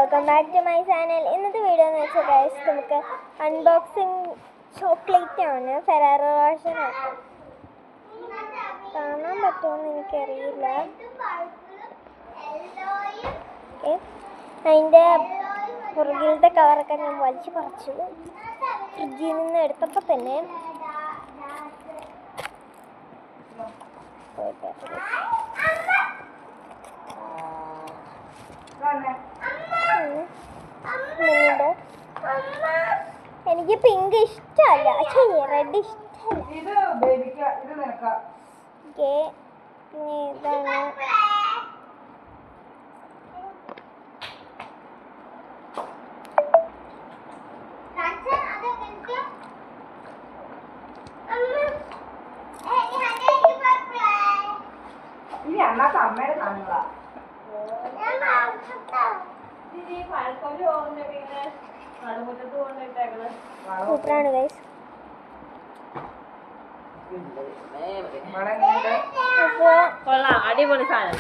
Welcome back to my channel. ഇന്നത്തെ video എന്ന് വെച്ചാൽ ഗൈസ് നമുക്ക് അൺബോക്സിങ് ചോക്ലേറ്റ് ആണ്. ഫെറാറോ റോഷർ കാണാൻ പറ്റുമെന്ന് എനിക്കറിയില്ല. അതിൻ്റെ പുറകിലത്തെ കവറൊക്കെ ഞാൻ വലിച്ചു പറിച്ചു. ഫ്രിഡ്ജിൽ നിന്ന് എടുത്തപ്പോൾ തന്നെ എനിക്ക് പിങ്ക് ഇഷ്ടമല്ല, റെഡ് ഇഷ്ടമല്ല. പിന്നെ ഇതാണ് അമ്മയുടെ സാധനങ്ങളാ. സൂപ്പറാണ് ഗൈസ്. അടിപൊളി സാധനം.